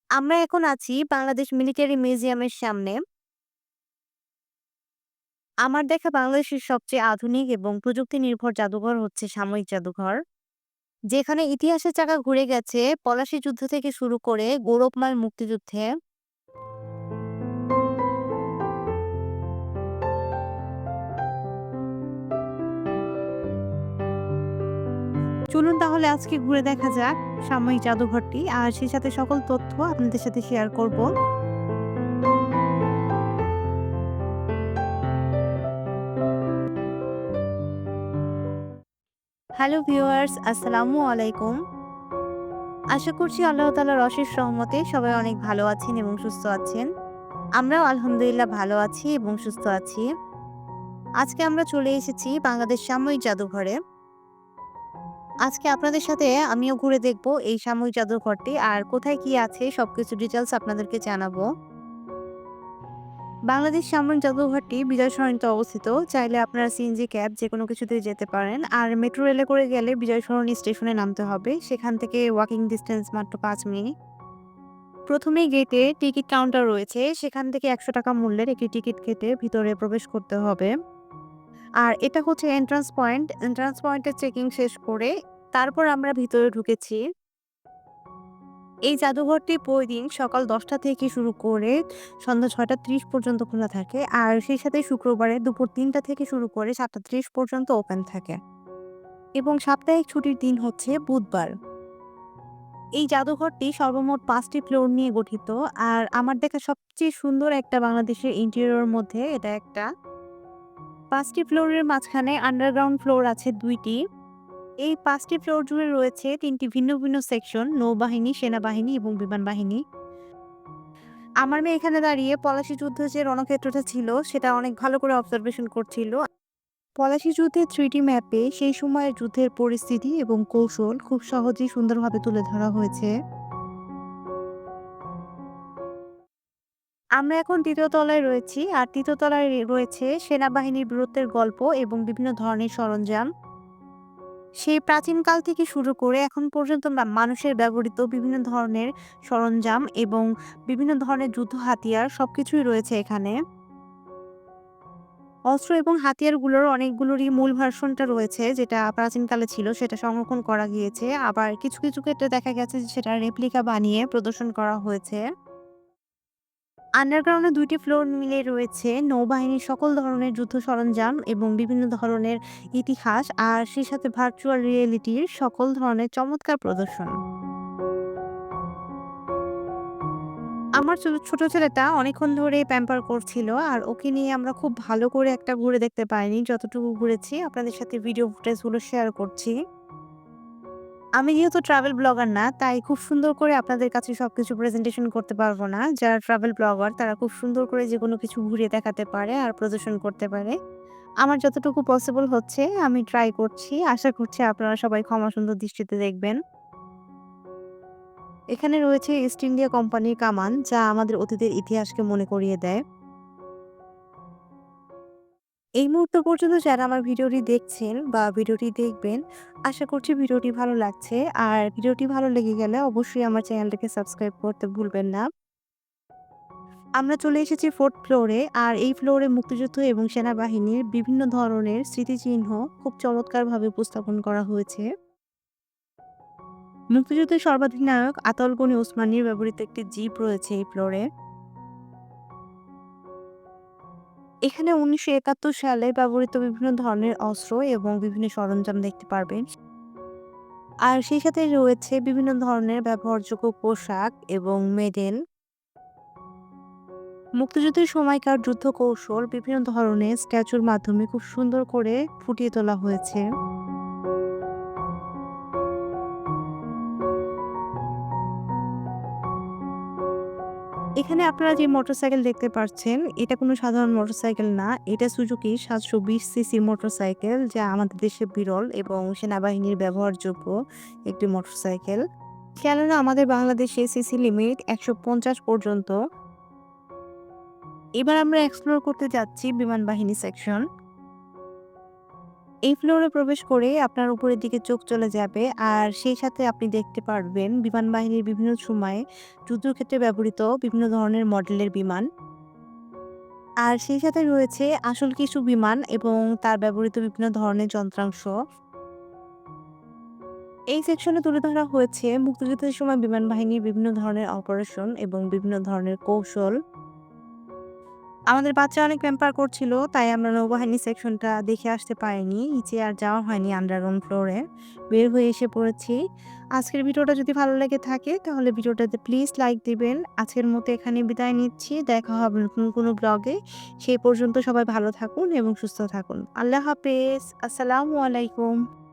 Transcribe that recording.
আমরা এখন আছি বাংলাদেশ মিলিটারি মিউজিয়ামের সামনে। আমার দেখা বাংলাদেশের সবচেয়ে আধুনিক এবং প্রযুক্তি নির্ভর জাদুঘর হচ্ছে সামরিক জাদুঘর। যেখানে ইতিহাসের চাকা ঘুরে গেছে পলাশী যুদ্ধ থেকে শুরু করে গৌরবময় মুক্তিযুদ্ধে। চলুন তাহলে আজকে ঘুরে দেখা যাক সামরিক জাদুঘরটি, আর সেই সাথে সকল তথ্য আপনাদের সাথে শেয়ার করব। হ্যালো ভিউয়ার্স, আসসালামু আলাইকুম। আশা করছি আল্লাহ তাআলার অশেষ রহমতে সবাই অনেক ভালো আছেন এবং সুস্থ আছেন। আমরাও আলহামদুলিল্লাহ ভালো আছি এবং সুস্থ আছি। আজকে আমরা চলে এসেছি বাংলাদেশ সাময়িক জাদুঘরে। আজকে আপনাদের সাথে আমিও ঘুরে দেখব এই সাময়িক জাদুঘরটি, আর কোথায় কি আছে সবকিছু ডিটেইলস আপনাদেরকে জানাবো। বাংলাদেশ সামরিক জাদুঘরটি বিজয় সরণিতে অবস্থিত। চাইলে আপনারা সিএনজি ক্যাব যেকোনো কিছুতেই যেতে পারেন। আর মেট্রো রেলে করে গেলে বিজয় সরণি স্টেশনে নামতে হবে। সেখান থেকে ওয়াকিং ডিসট্যান্স মাত্র ৫ মিনিট। প্রথমেই গেটে টিকিট কাউন্টার রয়েছে। সেখান থেকে ৳১০০ মূল্যের একটি টিকিট কেটে ভিতরে প্রবেশ করতে হবে। আর এটা হচ্ছে এন্ট্রান্স পয়েন্ট। এন্ট্রান্স পয়েন্টে চেকিং শেষ করে তারপর আমরা ভিতরে ঢুকেছি। এই জাদুঘরটি প্রতিদিন সকাল ১০টা থেকে শুরু করে সন্ধ্যা ৬টা ৩০ পর্যন্ত খোলা থাকে। আর সেই সাথে শুক্রবারে দুপুর ৩টা থেকে শুরু করে ৭টা ৩০ পর্যন্ত ওপেন থাকে। এবং সাপ্তাহিক ছুটির দিন হচ্ছে বুধবার। এই জাদুঘরটি সর্বমোট ৫টি ফ্লোর নিয়ে গঠিত। আর আমার দেখা সবচেয়ে সুন্দর একটা বাংলাদেশের ইন্টেরিয়রের মধ্যে এটা একটা। ৫টি ফ্লোরের মাঝখানে আন্ডারগ্রাউন্ড ফ্লোর আছে ২টি। এই ৫টি ফ্লোর জুড়ে রয়েছে ৩টি ভিন্ন ভিন্ন সেকশন: নৌবাহিনী, সেনাবাহিনী এবং বিমান বাহিনী। আমার মেয়ে এখানে দাঁড়িয়ে পলাশী যুদ্ধ যে রণক্ষেত্রটা ছিল সেটা অনেক ভালো করে অবজারভেশন করছিল। পলাশী যুদ্ধের 3D ম্যাপে সেই সময়ের যুদ্ধের পরিস্থিতি এবং কৌশল খুব সহজেই সুন্দরভাবে তুলে ধরা হয়েছে। আমরা এখন ৩য় তলায় রয়েছি, আর ৩য় তলায় রয়েছে সেনাবাহিনীর বীরত্বের গল্প এবং বিভিন্ন ধরনের সরঞ্জাম। সেই প্রাচীনকাল থেকে শুরু করে এখন পর্যন্ত মানুষের ব্যবহৃত বিভিন্ন ধরনের সরঞ্জাম এবং বিভিন্ন ধরনের যুদ্ধ হাতিয়ার সবকিছুই রয়েছে এখানে। অস্ত্র এবং হাতিয়ারগুলোর অনেকগুলোরই মূল ভার্সনটা রয়েছে, যেটা প্রাচীনকালে ছিল সেটা সংরক্ষণ করা গিয়েছে। আবার কিছু কিছু ক্ষেত্রে দেখা গেছে যে সেটা রেপ্লিকা বানিয়ে প্রদর্শন করা হয়েছে। আন্ডারগ্রাউন্ডে ২টি ফ্লোর মিলে রয়েছে নৌবাহিনীর সকল ধরনের যুদ্ধ সরঞ্জাম এবং বিভিন্ন ধরনের ইতিহাস, আর সেই সাথে ভার্চুয়াল রিয়েলিটির সকল ধরনের চমৎকার প্রদর্শন। আমার ছোট ছেলেটা অনেকক্ষণ ধরে প্যাম্পার করছিল, আর ওকে নিয়ে আমরা খুব ভালো করে একটা ঘুরে দেখতে পাইনি। যতটুকু ঘুরেছি আপনাদের সাথে ভিডিও ফুটেজগুলো শেয়ার করছি। আমি যেহেতু ট্রাভেল ব্লগার না, তাই খুব সুন্দর করে আপনাদের কাছে সবকিছু প্রেজেন্টেশন করতে পারব না। যারা ট্রাভেল ব্লগার তারা খুব সুন্দর করে যেকোনো কিছু ঘুরিয়ে দেখাতে পারে আর প্রদর্শন করতে পারে। আমার যতটুকু পসিবল হচ্ছে আমি ট্রাই করছি। আশা করছি আপনারা সবাই ক্ষমা সুন্দর দৃষ্টিতে দেখবেন। এখানে রয়েছে ইস্ট ইন্ডিয়া কোম্পানির কামান, যা আমাদের অতীতের ইতিহাসকে মনে করিয়ে দেয়। এই মুহূর্ত পর্যন্ত যারা আমার ভিডিওটি দেখছেন বা ভিডিওটি দেখবেন, আশা করছি ভিডিওটি ভালো লাগছে। আর ভিডিওটি ভালো লেগে গেলে অবশ্যই আমার চ্যানেলটাকে সাবস্ক্রাইব করতে ভুলবেন না। আমরা চলে এসেছি 4th ফ্লোরে, আর এই ফ্লোরে মুক্তিযুদ্ধ এবং সেনাবাহিনীর বিভিন্ন ধরনের স্মৃতিচিহ্ন খুব চমৎকারভাবে উপস্থাপন করা হয়েছে। মুক্তিযুদ্ধের সর্বাধিনায়ক আতাউল গনি ওসমানীর ব্যবহৃত একটি জিপ রয়েছে এই ফ্লোরে। এখানে ১৯৭১ সালে ব্যবহৃত বিভিন্ন ধরনের অস্ত্র এবং বিভিন্ন সরঞ্জাম দেখতে পারবেন। আর সেই সাথে রয়েছে বিভিন্ন ধরনের ব্যবহারযোগ্য পোশাক এবং মেডেল। মুক্তিযুদ্ধের সময়কার যুদ্ধ কৌশল বিভিন্ন ধরনের স্ট্যাচুর মাধ্যমে খুব সুন্দর করে ফুটিয়ে তোলা হয়েছে। এখানে আপনারা যে মোটরসাইকেল দেখতে পাচ্ছেন, এটা কোনো সাধারণ মোটরসাইকেল না। এটা সুজুকি ৭২০ সিসির মোটরসাইকেল, যা আমাদের দেশে বিরল এবং সেনাবাহিনীর ব্যবহারযোগ্য একটি মোটরসাইকেল। কেননা আমাদের বাংলাদেশে সিসি লিমিট ১৫০ পর্যন্ত। এবার আমরা এক্সপ্লোর করতে যাচ্ছি বিমান বাহিনী সেকশন। এই ফ্লোরে প্রবেশ করে আপনার উপরের দিকে চোখ চলে যাবে আর সেই সাথে আপনি দেখতে পারবেন বিমান বাহিনীর বিভিন্ন সময়ে যুদ্ধক্ষেত্রে ব্যবহৃত বিভিন্ন ধরনের মডেলের বিমান। আর সেই সাথে রয়েছে আসল কিছু বিমান এবং তার ব্যবহৃত বিভিন্ন ধরনের যন্ত্রাংশ। এই সেকশনে তুলে ধরা হয়েছে মুক্তিযুদ্ধের সময় বিমান বাহিনীর বিভিন্ন ধরনের অপারেশন এবং বিভিন্ন ধরনের কৌশল। আমাদের বাচ্চা অনেক প্যাম্পার করছিল, তাই আমরা নৌবাহিনী সেকশনটা দেখে আসতে পারিনি। নিচে আর যাওয়া হয়নি আন্ডারগ্রাউন্ড ফ্লোরে। বের হয়ে এসে পড়েছি। আজকের ভিডিওটা যদি ভালো লেগে থাকে তাহলে ভিডিওটাতে প্লিজ লাইক দিবেন। আজকের মতো এখানেই বিদায় নিচ্ছি। দেখা হবে নতুন কোনো ব্লগে। সেই পর্যন্ত সবাই ভালো থাকুন এবং সুস্থ থাকুন। আল্লাহ হাফেজ। আসসালামু আলাইকুম।